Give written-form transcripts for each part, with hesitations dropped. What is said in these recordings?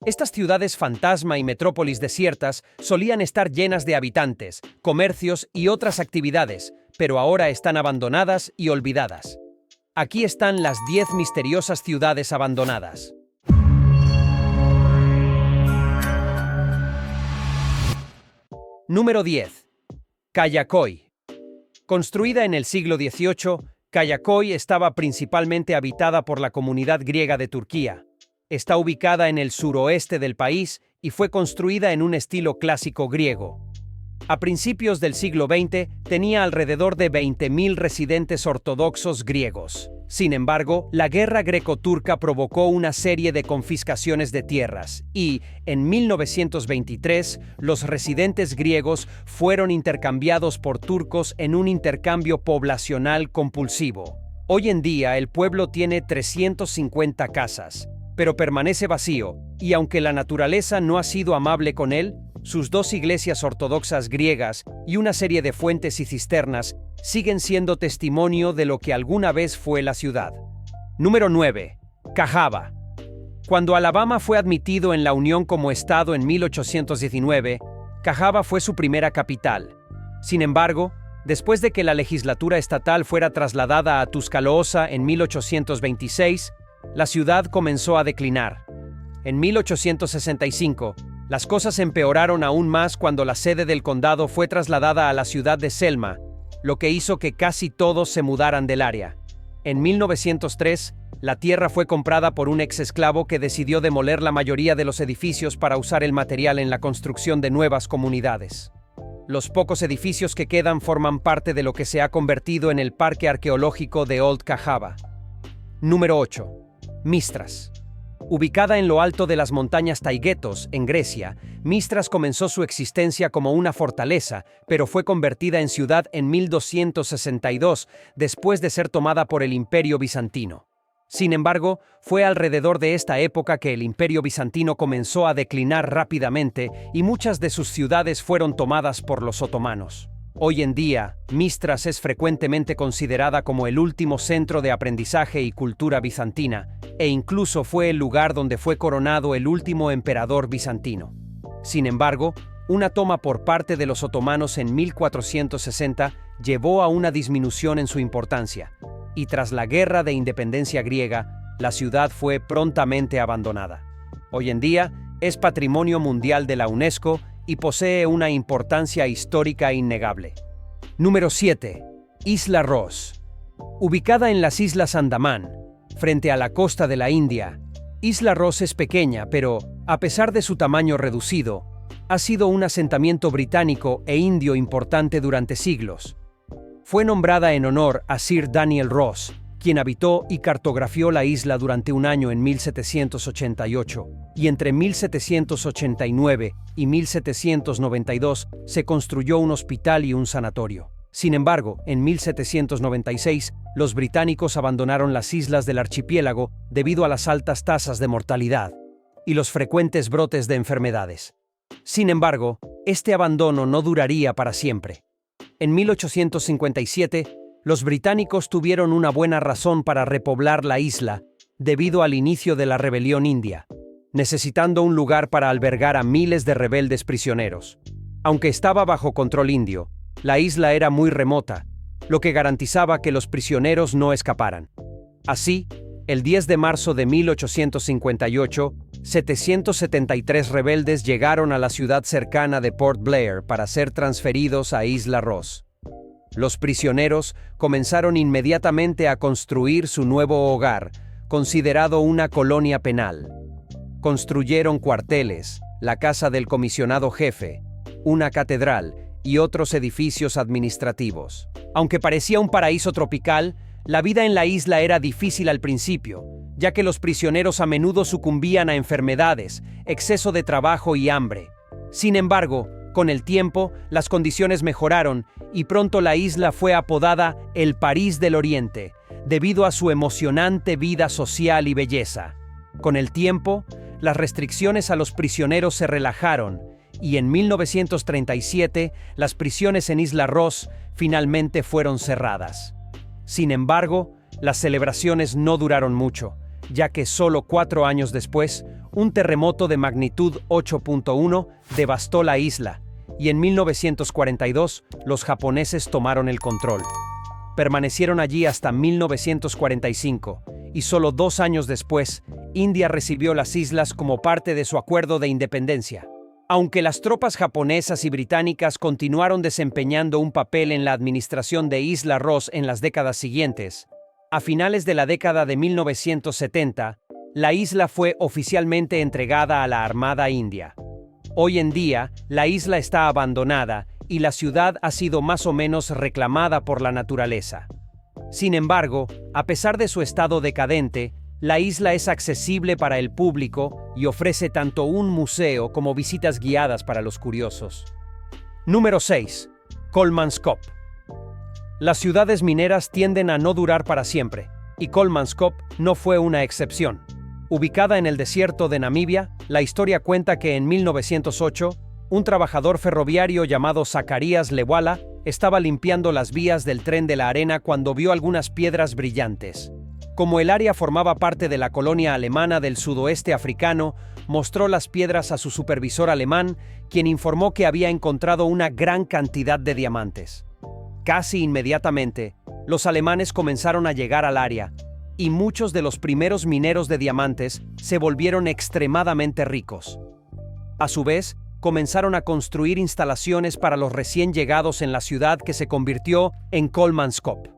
Estas ciudades fantasma y metrópolis desiertas solían estar llenas de habitantes, comercios y otras actividades, pero ahora están abandonadas y olvidadas. Aquí están las 10 misteriosas ciudades abandonadas. Número 10. Kayakóy. Construida en el siglo XVIII, Kayakóy estaba principalmente habitada por la comunidad griega de Turquía. Está ubicada en el suroeste del país y fue construida en un estilo clásico griego. A principios del siglo XX tenía alrededor de 20.000 residentes ortodoxos griegos. Sin embargo, la guerra greco-turca provocó una serie de confiscaciones de tierras y, en 1923, los residentes griegos fueron intercambiados por turcos en un intercambio poblacional compulsivo. Hoy en día el pueblo tiene 350 casas, pero permanece vacío, y aunque la naturaleza no ha sido amable con él, sus 2 iglesias ortodoxas griegas y una serie de fuentes y cisternas siguen siendo testimonio de lo que alguna vez fue la ciudad. Número 9. Cahaba. Cuando Alabama fue admitido en la Unión como estado en 1819, Cahaba fue su primera capital. Sin embargo, después de que la legislatura estatal fuera trasladada a Tuscaloosa en 1826, la ciudad comenzó a declinar. En 1865, las cosas empeoraron aún más cuando la sede del condado fue trasladada a la ciudad de Selma, lo que hizo que casi todos se mudaran del área. En 1903, la tierra fue comprada por un ex-esclavo que decidió demoler la mayoría de los edificios para usar el material en la construcción de nuevas comunidades. Los pocos edificios que quedan forman parte de lo que se ha convertido en el Parque Arqueológico de Old Cahaba. Número 8. Mistras. Ubicada en lo alto de las montañas Taygetos, en Grecia, Mistras comenzó su existencia como una fortaleza, pero fue convertida en ciudad en 1262, después de ser tomada por el Imperio Bizantino. Sin embargo, fue alrededor de esta época que el Imperio Bizantino comenzó a declinar rápidamente y muchas de sus ciudades fueron tomadas por los otomanos. Hoy en día, Mistras es frecuentemente considerada como el último centro de aprendizaje y cultura bizantina, e incluso fue el lugar donde fue coronado el último emperador bizantino. Sin embargo, una toma por parte de los otomanos en 1460 llevó a una disminución en su importancia, y tras la Guerra de Independencia griega, la ciudad fue prontamente abandonada. Hoy en día, es Patrimonio Mundial de la UNESCO y posee una importancia histórica innegable. Número 7. Isla Ross. Ubicada en las Islas Andamán, frente a la costa de la India, Isla Ross es pequeña, pero, a pesar de su tamaño reducido, ha sido un asentamiento británico e indio importante durante siglos. Fue nombrada en honor a Sir Daniel Ross, quien habitó y cartografió la isla durante un año en 1788, y entre 1789 y 1792 se construyó un hospital y un sanatorio. Sin embargo, en 1796, los británicos abandonaron las islas del archipiélago debido a las altas tasas de mortalidad y los frecuentes brotes de enfermedades. Sin embargo, este abandono no duraría para siempre. En 1857, los británicos tuvieron una buena razón para repoblar la isla debido al inicio de la rebelión india, necesitando un lugar para albergar a miles de rebeldes prisioneros. Aunque estaba bajo control indio, la isla era muy remota, lo que garantizaba que los prisioneros no escaparan. Así, el 10 de marzo de 1858, 773 rebeldes llegaron a la ciudad cercana de Port Blair para ser transferidos a Isla Ross. Los prisioneros comenzaron inmediatamente a construir su nuevo hogar, considerado una colonia penal. Construyeron cuarteles, la casa del comisionado jefe, una catedral y otros edificios administrativos. Aunque parecía un paraíso tropical, la vida en la isla era difícil al principio, ya que los prisioneros a menudo sucumbían a enfermedades, exceso de trabajo y hambre. Sin embargo, con el tiempo, las condiciones mejoraron y pronto la isla fue apodada el París del Oriente, debido a su emocionante vida social y belleza. Con el tiempo, las restricciones a los prisioneros se relajaron y en 1937 las prisiones en Isla Ross finalmente fueron cerradas. Sin embargo, las celebraciones no duraron mucho, ya que solo 4 años después, un terremoto de magnitud 8.1 devastó la isla, y en 1942 los japoneses tomaron el control. Permanecieron allí hasta 1945, y solo 2 años después, India recibió las islas como parte de su acuerdo de independencia. Aunque las tropas japonesas y británicas continuaron desempeñando un papel en la administración de Isla Ross en las décadas siguientes, a finales de la década de 1970, la isla fue oficialmente entregada a la Armada India. Hoy en día, la isla está abandonada y la ciudad ha sido más o menos reclamada por la naturaleza. Sin embargo, a pesar de su estado decadente, la isla es accesible para el público y ofrece tanto un museo como visitas guiadas para los curiosos. Número 6. Coleman's Cove. Las ciudades mineras tienden a no durar para siempre, y Coleman's Cove no fue una excepción. Ubicada en el desierto de Namibia, la historia cuenta que en 1908, un trabajador ferroviario llamado Zacarías Lewala estaba limpiando las vías del tren de la arena cuando vio algunas piedras brillantes. Como el área formaba parte de la colonia alemana del sudoeste africano, mostró las piedras a su supervisor alemán, quien informó que había encontrado una gran cantidad de diamantes. Casi inmediatamente, los alemanes comenzaron a llegar al área, y muchos de los primeros mineros de diamantes se volvieron extremadamente ricos. A su vez, comenzaron a construir instalaciones para los recién llegados en la ciudad que se convirtió en Coleman's Cove.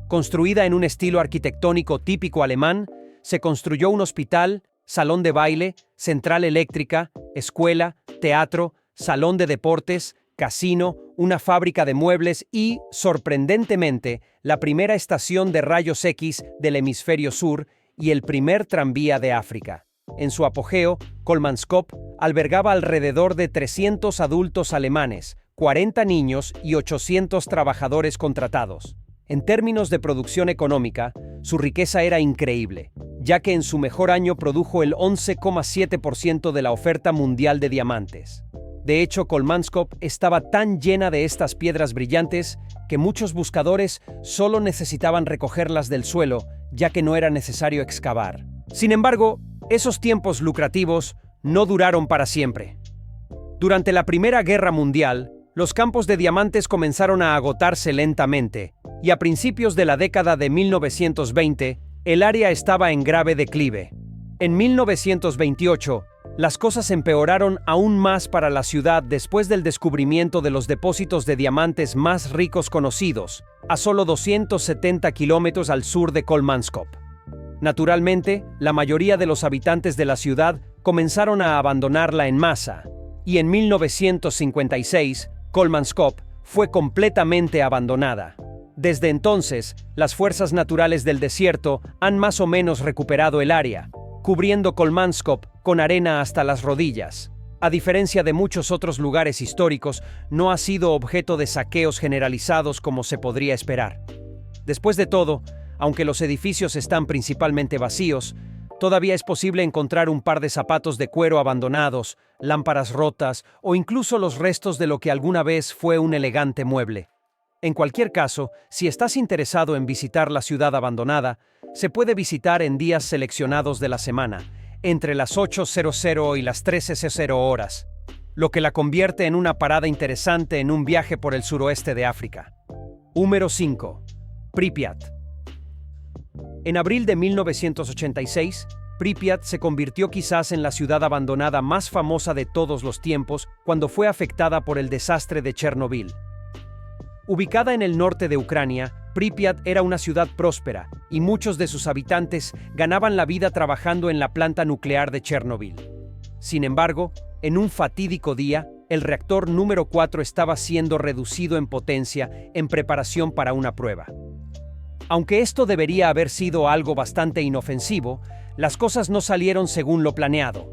Construida en un estilo arquitectónico típico alemán, se construyó un hospital, salón de baile, central eléctrica, escuela, teatro, salón de deportes, casino, una fábrica de muebles y, sorprendentemente, la primera estación de rayos X del hemisferio sur y el primer tranvía de África. En su apogeo, Coleman's Cove albergaba alrededor de 300 adultos alemanes, 40 niños y 800 trabajadores contratados. En términos de producción económica, su riqueza era increíble, ya que en su mejor año produjo el 11,7% de la oferta mundial de diamantes. De hecho, Coleman's Cove estaba tan llena de estas piedras brillantes que muchos buscadores solo necesitaban recogerlas del suelo, ya que no era necesario excavar. Sin embargo, esos tiempos lucrativos no duraron para siempre. Durante la Primera Guerra Mundial, los campos de diamantes comenzaron a agotarse lentamente, y a principios de la década de 1920, el área estaba en grave declive. En 1928, las cosas empeoraron aún más para la ciudad después del descubrimiento de los depósitos de diamantes más ricos conocidos, a solo 270 kilómetros al sur de Coleman's Cove. Naturalmente, la mayoría de los habitantes de la ciudad comenzaron a abandonarla en masa, y en 1956, Coleman's Cove fue completamente abandonada. Desde entonces, las fuerzas naturales del desierto han más o menos recuperado el área, cubriendo Coleman's Cove con arena hasta las rodillas. A diferencia de muchos otros lugares históricos, no ha sido objeto de saqueos generalizados como se podría esperar. Después de todo, aunque los edificios están principalmente vacíos, todavía es posible encontrar un par de zapatos de cuero abandonados, lámparas rotas o incluso los restos de lo que alguna vez fue un elegante mueble. En cualquier caso, si estás interesado en visitar la ciudad abandonada, se puede visitar en días seleccionados de la semana, entre las 8:00 y las 13:00 horas, lo que la convierte en una parada interesante en un viaje por el suroeste de África. Número 5. Pripyat. En abril de 1986, Pripyat se convirtió quizás en la ciudad abandonada más famosa de todos los tiempos cuando fue afectada por el desastre de Chernobyl. Ubicada en el norte de Ucrania, Pripyat era una ciudad próspera y muchos de sus habitantes ganaban la vida trabajando en la planta nuclear de Chernobyl. Sin embargo, en un fatídico día, el reactor número 4 estaba siendo reducido en potencia en preparación para una prueba. Aunque esto debería haber sido algo bastante inofensivo, las cosas no salieron según lo planeado.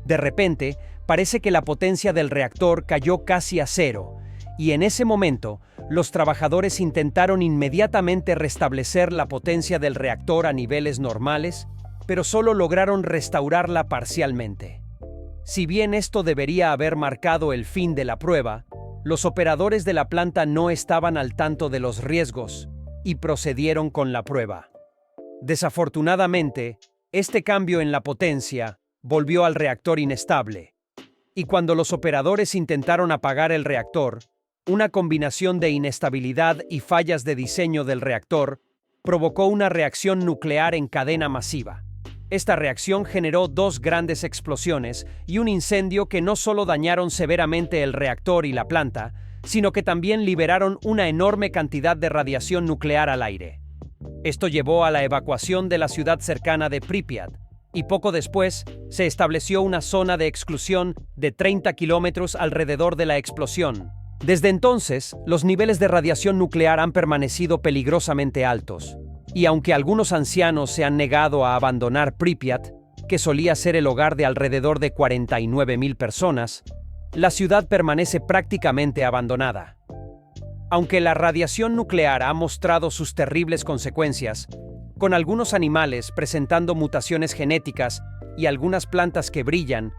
De repente, parece que la potencia del reactor cayó casi a cero, y en ese momento, los trabajadores intentaron inmediatamente restablecer la potencia del reactor a niveles normales, pero solo lograron restaurarla parcialmente. Si bien esto debería haber marcado el fin de la prueba, los operadores de la planta no estaban al tanto de los riesgos y procedieron con la prueba. Desafortunadamente, este cambio en la potencia volvió al reactor inestable. Y cuando los operadores intentaron apagar el reactor, una combinación de inestabilidad y fallas de diseño del reactor provocó una reacción nuclear en cadena masiva. Esta reacción generó dos grandes explosiones y un incendio que no solo dañaron severamente el reactor y la planta, sino que también liberaron una enorme cantidad de radiación nuclear al aire. Esto llevó a la evacuación de la ciudad cercana de Pripyat, y poco después se estableció una zona de exclusión de 30 kilómetros alrededor de la explosión. Desde entonces, los niveles de radiación nuclear han permanecido peligrosamente altos. Y aunque algunos ancianos se han negado a abandonar Pripyat, que solía ser el hogar de alrededor de 49.000 personas, la ciudad permanece prácticamente abandonada. Aunque la radiación nuclear ha mostrado sus terribles consecuencias, con algunos animales presentando mutaciones genéticas y algunas plantas que brillan,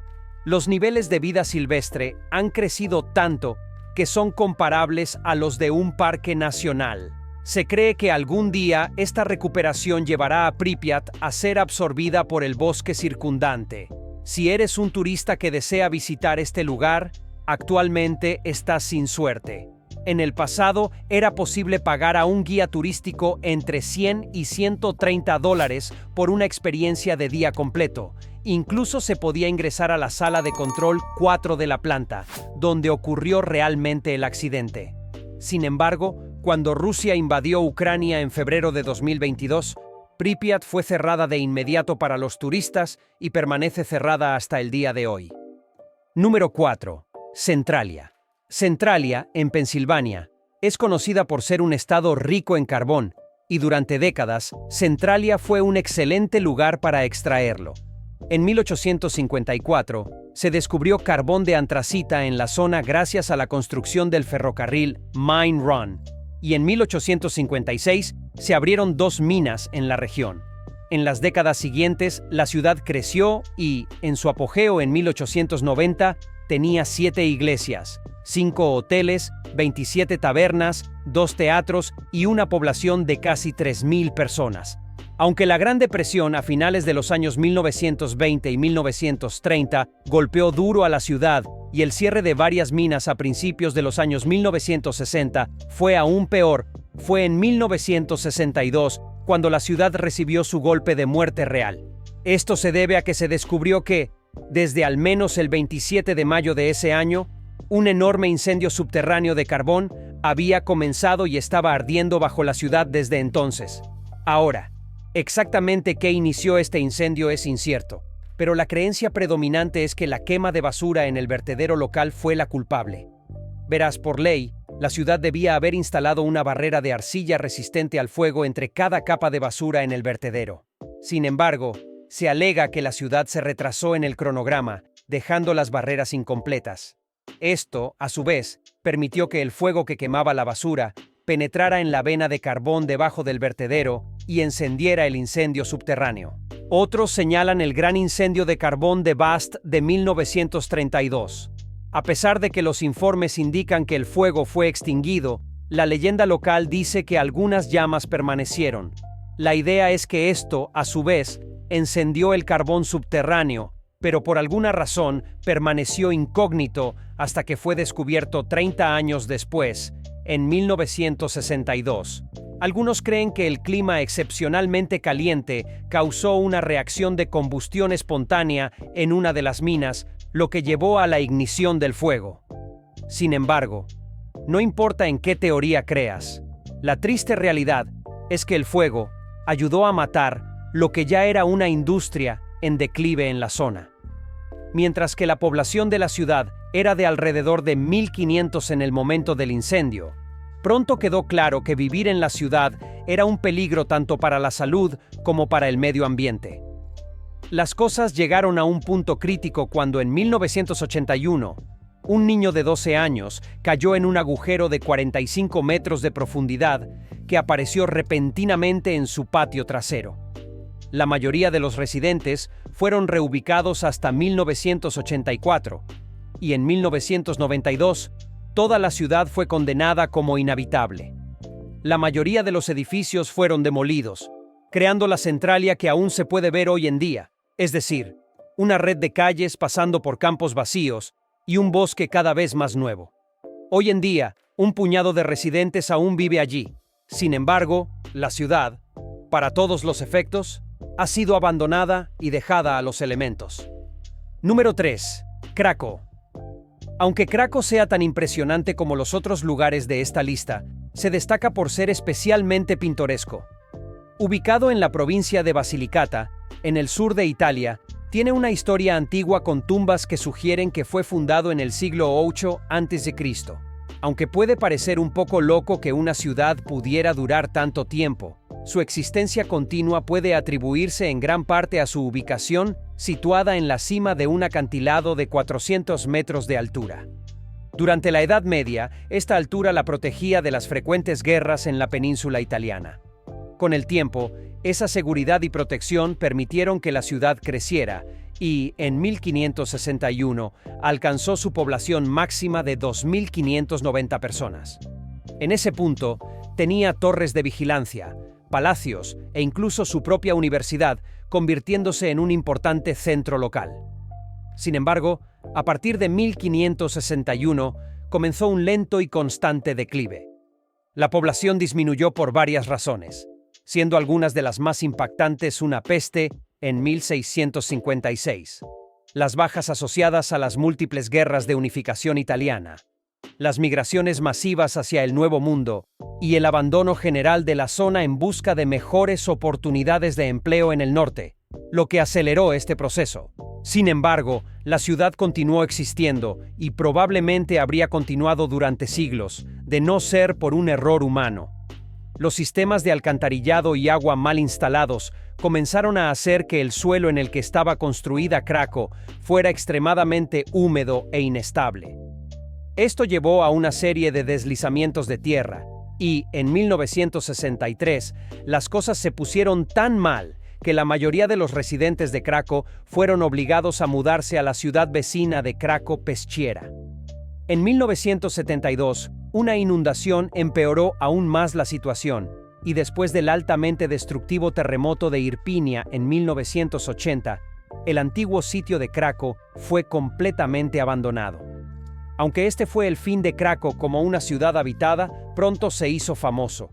los niveles de vida silvestre han crecido tanto que son comparables a los de un parque nacional. Se cree que algún día esta recuperación llevará a Pripyat a ser absorbida por el bosque circundante. Si eres un turista que desea visitar este lugar, actualmente estás sin suerte. En el pasado era posible pagar a un guía turístico entre $100 y $130 por una experiencia de día completo. Incluso se podía ingresar a la sala de control 4 de la planta, donde ocurrió realmente el accidente. Sin embargo, cuando Rusia invadió Ucrania en febrero de 2022, Pripyat fue cerrada de inmediato para los turistas y permanece cerrada hasta el día de hoy. Número 4. Centralia. Centralia, en Pensilvania, es conocida por ser un estado rico en carbón, y durante décadas, Centralia fue un excelente lugar para extraerlo. En 1854, se descubrió carbón de antracita en la zona gracias a la construcción del ferrocarril Mine Run, y en 1856 se abrieron 2 minas en la región. En las décadas siguientes, la ciudad creció y, en su apogeo en 1890, tenía 7 iglesias, 5 hoteles, 27 tabernas, 2 teatros y una población de casi 3.000 personas. Aunque la Gran Depresión a finales de los años 1920 y 1930 golpeó duro a la ciudad y el cierre de varias minas a principios de los años 1960 fue aún peor, fue en 1962 cuando la ciudad recibió su golpe de muerte real. Esto se debe a que se descubrió que, desde al menos el 27 de mayo de ese año, un enorme incendio subterráneo de carbón había comenzado y estaba ardiendo bajo la ciudad desde entonces. Ahora, exactamente qué inició este incendio es incierto, pero la creencia predominante es que la quema de basura en el vertedero local fue la culpable. Verás, por ley, la ciudad debía haber instalado una barrera de arcilla resistente al fuego entre cada capa de basura en el vertedero. Sin embargo, se alega que la ciudad se retrasó en el cronograma, dejando las barreras incompletas. Esto, a su vez, permitió que el fuego que quemaba la basura penetrara en la vena de carbón debajo del vertedero y encendiera el incendio subterráneo. Otros señalan el gran incendio de carbón de Bast de 1932. A pesar de que los informes indican que el fuego fue extinguido, la leyenda local dice que algunas llamas permanecieron. La idea es que esto, a su vez, encendió el carbón subterráneo, pero por alguna razón permaneció incógnito hasta que fue descubierto 30 años después, en 1962. Algunos creen que el clima excepcionalmente caliente causó una reacción de combustión espontánea en una de las minas, lo que llevó a la ignición del fuego. Sin embargo, no importa en qué teoría creas, la triste realidad es que el fuego ayudó a matar lo que ya era una industria en declive en la zona. Mientras que la población de la ciudad era de alrededor de 1.500 en el momento del incendio, pronto quedó claro que vivir en la ciudad era un peligro tanto para la salud como para el medio ambiente. Las cosas llegaron a un punto crítico cuando en 1981, un niño de 12 años cayó en un agujero de 45 metros de profundidad que apareció repentinamente en su patio trasero. La mayoría de los residentes fueron reubicados hasta 1984, y en 1992, toda la ciudad fue condenada como inhabitable. La mayoría de los edificios fueron demolidos, creando la Centralia que aún se puede ver hoy en día, es decir, una red de calles pasando por campos vacíos y un bosque cada vez más nuevo. Hoy en día, un puñado de residentes aún vive allí. Sin embargo, la ciudad, para todos los efectos, ha sido abandonada y dejada a los elementos. Número 3. Kraków. Aunque Kraków sea tan impresionante como los otros lugares de esta lista, se destaca por ser especialmente pintoresco. Ubicado en la provincia de Basilicata, en el sur de Italia, tiene una historia antigua con tumbas que sugieren que fue fundado en el siglo VIII a.C. Aunque puede parecer un poco loco que una ciudad pudiera durar tanto tiempo, su existencia continua puede atribuirse en gran parte a su ubicación, situada en la cima de un acantilado de 400 metros de altura. Durante la Edad Media, esta altura la protegía de las frecuentes guerras en la península italiana. Con el tiempo, esa seguridad y protección permitieron que la ciudad creciera y, en 1561, alcanzó su población máxima de 2.590 personas. En ese punto, tenía torres de vigilancia, palacios e incluso su propia universidad, convirtiéndose en un importante centro local. Sin embargo, a partir de 1561, comenzó un lento y constante declive. La población disminuyó por varias razones, siendo algunas de las más impactantes una peste en 1656, las bajas asociadas a las múltiples guerras de unificación italiana, las migraciones masivas hacia el Nuevo Mundo y el abandono general de la zona en busca de mejores oportunidades de empleo en el norte, lo que aceleró este proceso. Sin embargo, la ciudad continuó existiendo y probablemente habría continuado durante siglos, de no ser por un error humano. Los sistemas de alcantarillado y agua mal instalados comenzaron a hacer que el suelo en el que estaba construida Kraków fuera extremadamente húmedo e inestable. Esto llevó a una serie de deslizamientos de tierra y, en 1963, las cosas se pusieron tan mal que la mayoría de los residentes de Kraków fueron obligados a mudarse a la ciudad vecina de Kraków-Peschiera. En 1972, una inundación empeoró aún más la situación, y después del altamente destructivo terremoto de Irpinia en 1980, el antiguo sitio de Kraków fue completamente abandonado. Aunque este fue el fin de Kraków como una ciudad habitada, pronto se hizo famoso.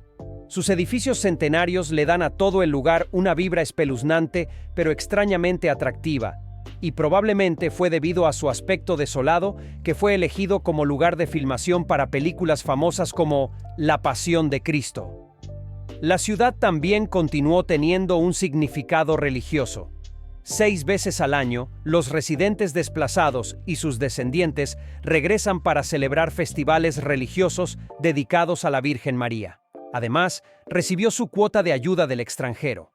Sus edificios centenarios le dan a todo el lugar una vibra espeluznante, pero extrañamente atractiva, y probablemente fue debido a su aspecto desolado que fue elegido como lugar de filmación para películas famosas como La Pasión de Cristo. La ciudad también continuó teniendo un significado religioso. 6 veces al año, los residentes desplazados y sus descendientes regresan para celebrar festivales religiosos dedicados a la Virgen María. Además, recibió su cuota de ayuda del extranjero.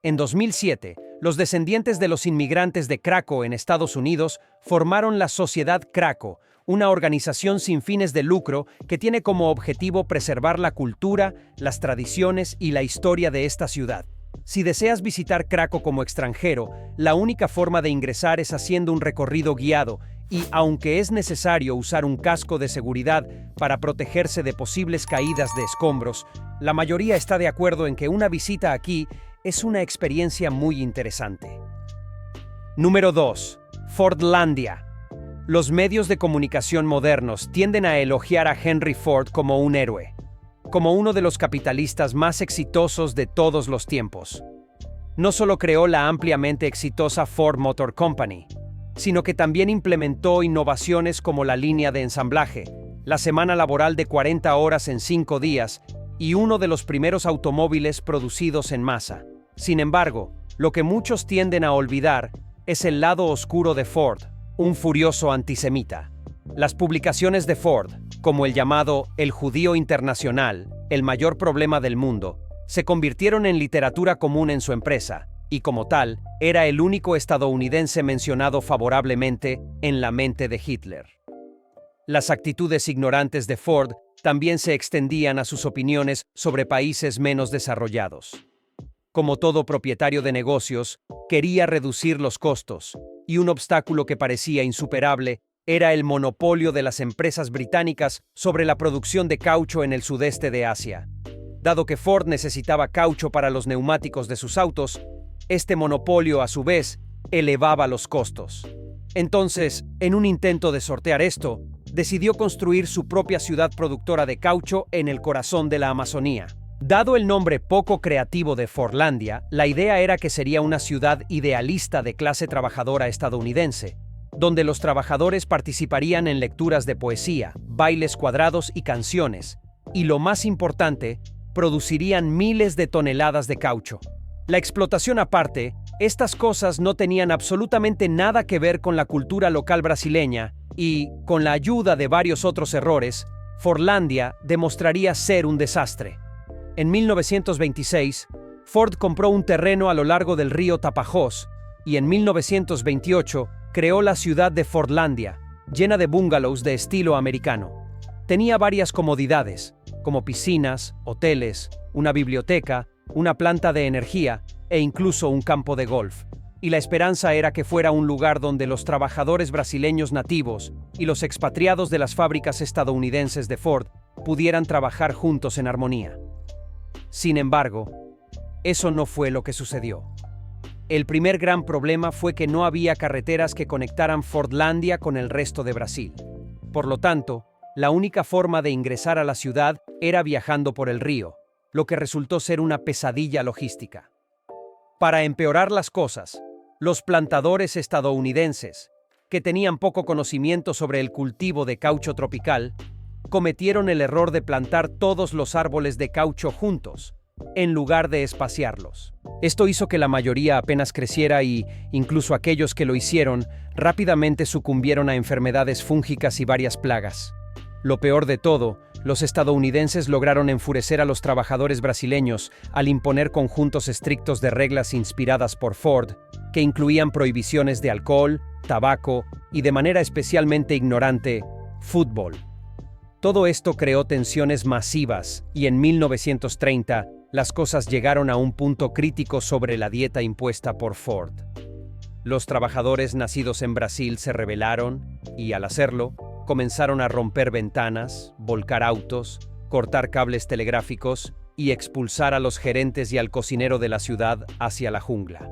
En 2007, los descendientes de los inmigrantes de Kraków en Estados Unidos formaron la Sociedad Kraków, una organización sin fines de lucro que tiene como objetivo preservar la cultura, las tradiciones y la historia de esta ciudad. Si deseas visitar Kraków como extranjero, la única forma de ingresar es haciendo un recorrido guiado y, aunque es necesario usar un casco de seguridad para protegerse de posibles caídas de escombros, la mayoría está de acuerdo en que una visita aquí es una experiencia muy interesante. Número 2. Fordlandia. Los medios de comunicación modernos tienden a elogiar a Henry Ford como un héroe, como uno de los capitalistas más exitosos de todos los tiempos. No solo creó la ampliamente exitosa Ford Motor Company, sino que también implementó innovaciones como la línea de ensamblaje, la semana laboral de 40 horas en 5 días y uno de los primeros automóviles producidos en masa. Sin embargo, lo que muchos tienden a olvidar es el lado oscuro de Ford, un furioso antisemita. Las publicaciones de Ford, como el llamado El Judío Internacional, el mayor problema del mundo, se convirtieron en literatura común en su empresa, y como tal, era el único estadounidense mencionado favorablemente en la mente de Hitler. Las actitudes ignorantes de Ford también se extendían a sus opiniones sobre países menos desarrollados. Como todo propietario de negocios, quería reducir los costos, y un obstáculo que parecía insuperable era el monopolio de las empresas británicas sobre la producción de caucho en el sudeste de Asia. Dado que Ford necesitaba caucho para los neumáticos de sus autos, este monopolio, a su vez, elevaba los costos. Entonces, en un intento de sortear esto, decidió construir su propia ciudad productora de caucho en el corazón de la Amazonía. Dado el nombre poco creativo de Fordlandia, la idea era que sería una ciudad idealista de clase trabajadora estadounidense, donde los trabajadores participarían en lecturas de poesía, bailes cuadrados y canciones, y lo más importante, producirían miles de toneladas de caucho. La explotación aparte, estas cosas no tenían absolutamente nada que ver con la cultura local brasileña y, con la ayuda de varios otros errores, Fordlandia demostraría ser un desastre. En 1926, Ford compró un terreno a lo largo del río Tapajós y en 1928 creó la ciudad de Fordlandia, llena de bungalows de estilo americano. Tenía varias comodidades, como piscinas, hoteles, una biblioteca, una planta de energía e incluso un campo de golf. Y la esperanza era que fuera un lugar donde los trabajadores brasileños nativos y los expatriados de las fábricas estadounidenses de Ford pudieran trabajar juntos en armonía. Sin embargo, eso no fue lo que sucedió. El primer gran problema fue que no había carreteras que conectaran Fordlandia con el resto de Brasil. Por lo tanto, la única forma de ingresar a la ciudad era viajando por el río, lo que resultó ser una pesadilla logística. Para empeorar las cosas, los plantadores estadounidenses, que tenían poco conocimiento sobre el cultivo de caucho tropical, cometieron el error de plantar todos los árboles de caucho juntos, en lugar de espaciarlos. Esto hizo que la mayoría apenas creciera y, incluso aquellos que lo hicieron, rápidamente sucumbieron a enfermedades fúngicas y varias plagas. Lo peor de todo, los estadounidenses lograron enfurecer a los trabajadores brasileños al imponer conjuntos estrictos de reglas inspiradas por Ford, que incluían prohibiciones de alcohol, tabaco y, de manera especialmente ignorante, fútbol. Todo esto creó tensiones masivas y en 1930 las cosas llegaron a un punto crítico sobre la dieta impuesta por Ford. Los trabajadores nacidos en Brasil se rebelaron y, al hacerlo, comenzaron a romper ventanas, volcar autos, cortar cables telegráficos y expulsar a los gerentes y al cocinero de la ciudad hacia la jungla.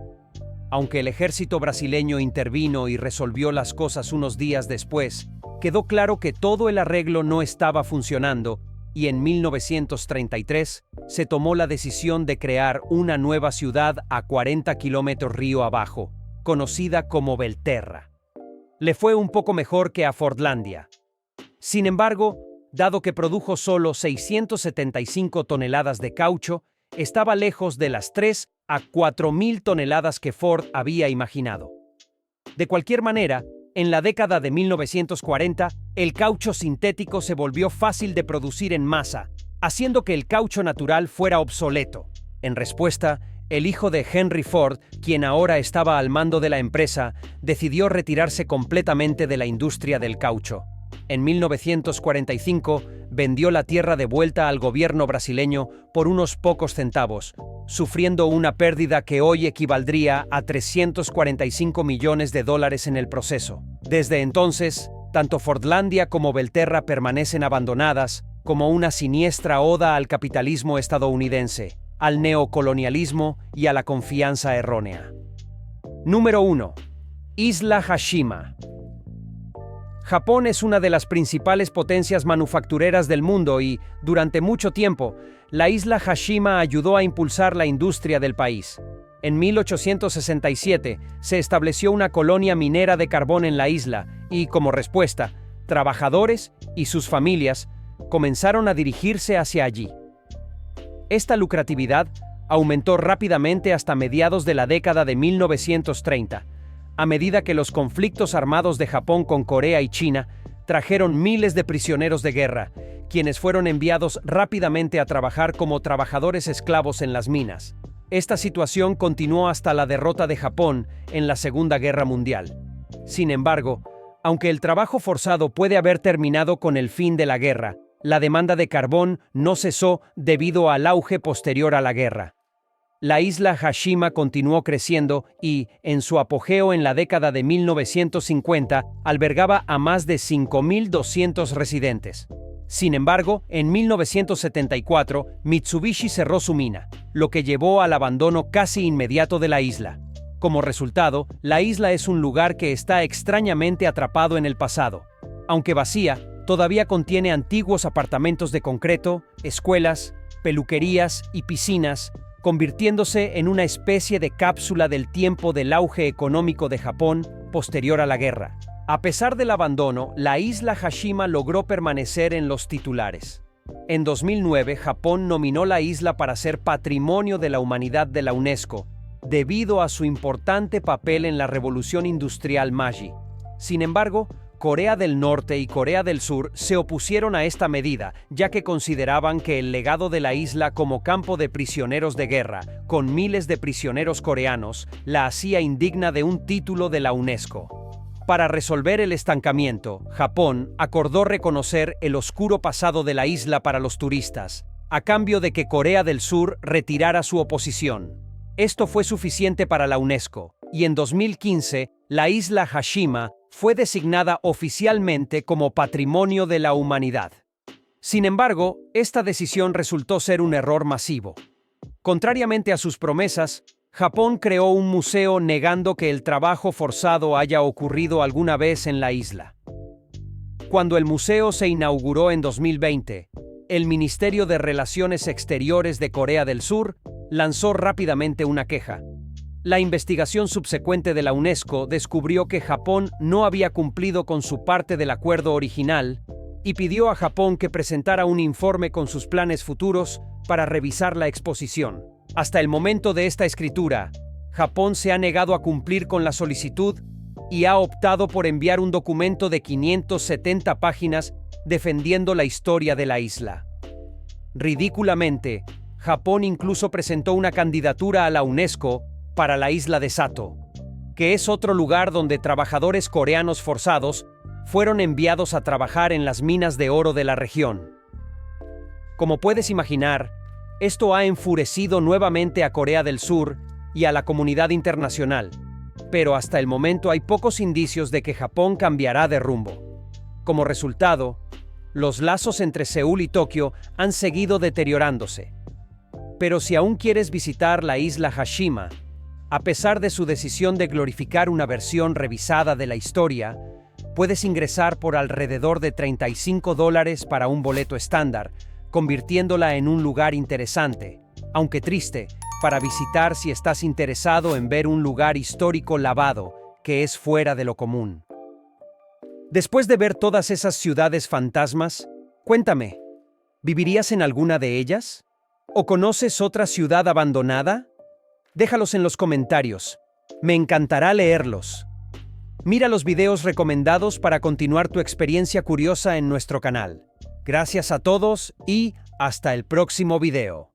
Aunque el ejército brasileño intervino y resolvió las cosas unos días después, quedó claro que todo el arreglo no estaba funcionando y en 1933 se tomó la decisión de crear una nueva ciudad a 40 kilómetros río abajo, conocida como Belterra. Le fue un poco mejor que a Fordlandia. Sin embargo, dado que produjo solo 675 toneladas de caucho, estaba lejos de las 3 a 4.000 toneladas que Ford había imaginado. De cualquier manera, en la década de 1940, el caucho sintético se volvió fácil de producir en masa, haciendo que el caucho natural fuera obsoleto. En respuesta, el hijo de Henry Ford, quien ahora estaba al mando de la empresa, decidió retirarse completamente de la industria del caucho. En 1945, vendió la tierra de vuelta al gobierno brasileño por unos pocos centavos, sufriendo una pérdida que hoy equivaldría a $345 millones en el proceso. Desde entonces, tanto Fordlandia como Belterra permanecen abandonadas como una siniestra oda al capitalismo estadounidense, al neocolonialismo y a la confianza errónea. Número 1. Isla Hashima. Japón es una de las principales potencias manufactureras del mundo y, durante mucho tiempo, la isla Hashima ayudó a impulsar la industria del país. En 1867 se estableció una colonia minera de carbón en la isla y, como respuesta, trabajadores y sus familias comenzaron a dirigirse hacia allí. Esta lucratividad aumentó rápidamente hasta mediados de la década de 1930, a medida que los conflictos armados de Japón con Corea y China trajeron miles de prisioneros de guerra, quienes fueron enviados rápidamente a trabajar como trabajadores esclavos en las minas. Esta situación continuó hasta la derrota de Japón en la Segunda Guerra Mundial. Sin embargo, aunque el trabajo forzado puede haber terminado con el fin de la guerra, la demanda de carbón no cesó debido al auge posterior a la guerra. La isla Hashima continuó creciendo y, en su apogeo en la década de 1950, albergaba a más de 5.200 residentes. Sin embargo, en 1974, Mitsubishi cerró su mina, lo que llevó al abandono casi inmediato de la isla. Como resultado, la isla es un lugar que está extrañamente atrapado en el pasado. Aunque vacía, todavía contiene antiguos apartamentos de concreto, escuelas, peluquerías y piscinas, convirtiéndose en una especie de cápsula del tiempo del auge económico de Japón posterior a la guerra. A pesar del abandono, la isla Hashima logró permanecer en los titulares. En 2009, Japón nominó la isla para ser Patrimonio de la Humanidad de la UNESCO, debido a su importante papel en la Revolución Industrial Meiji. Sin embargo, Corea del Norte y Corea del Sur se opusieron a esta medida, ya que consideraban que el legado de la isla como campo de prisioneros de guerra, con miles de prisioneros coreanos, la hacía indigna de un título de la UNESCO. Para resolver el estancamiento, Japón acordó reconocer el oscuro pasado de la isla para los turistas, a cambio de que Corea del Sur retirara su oposición. Esto fue suficiente para la UNESCO, y en 2015, la isla Hashima fue designada oficialmente como Patrimonio de la Humanidad. Sin embargo, esta decisión resultó ser un error masivo. Contrariamente a sus promesas, Japón creó un museo negando que el trabajo forzado haya ocurrido alguna vez en la isla. Cuando el museo se inauguró en 2020, el Ministerio de Relaciones Exteriores de Corea del Sur lanzó rápidamente una queja. La investigación subsecuente de la UNESCO descubrió que Japón no había cumplido con su parte del acuerdo original y pidió a Japón que presentara un informe con sus planes futuros para revisar la exposición. Hasta el momento de esta escritura, Japón se ha negado a cumplir con la solicitud y ha optado por enviar un documento de 570 páginas defendiendo la historia de la isla. Ridículamente, Japón incluso presentó una candidatura a la UNESCO para la isla de Sato, que es otro lugar donde trabajadores coreanos forzados fueron enviados a trabajar en las minas de oro de la región. Como puedes imaginar, esto ha enfurecido nuevamente a Corea del Sur y a la comunidad internacional, pero hasta el momento hay pocos indicios de que Japón cambiará de rumbo. Como resultado, los lazos entre Seúl y Tokio han seguido deteriorándose. Pero si aún quieres visitar la isla Hashima, a pesar de su decisión de glorificar una versión revisada de la historia, puedes ingresar por alrededor de $35 para un boleto estándar, convirtiéndola en un lugar interesante, aunque triste, para visitar si estás interesado en ver un lugar histórico lavado que es fuera de lo común. Después de ver todas esas ciudades fantasmas, cuéntame, ¿vivirías en alguna de ellas? ¿O conoces otra ciudad abandonada? Déjalos en los comentarios. Me encantará leerlos. Mira los videos recomendados para continuar tu experiencia curiosa en nuestro canal. Gracias a todos y hasta el próximo video.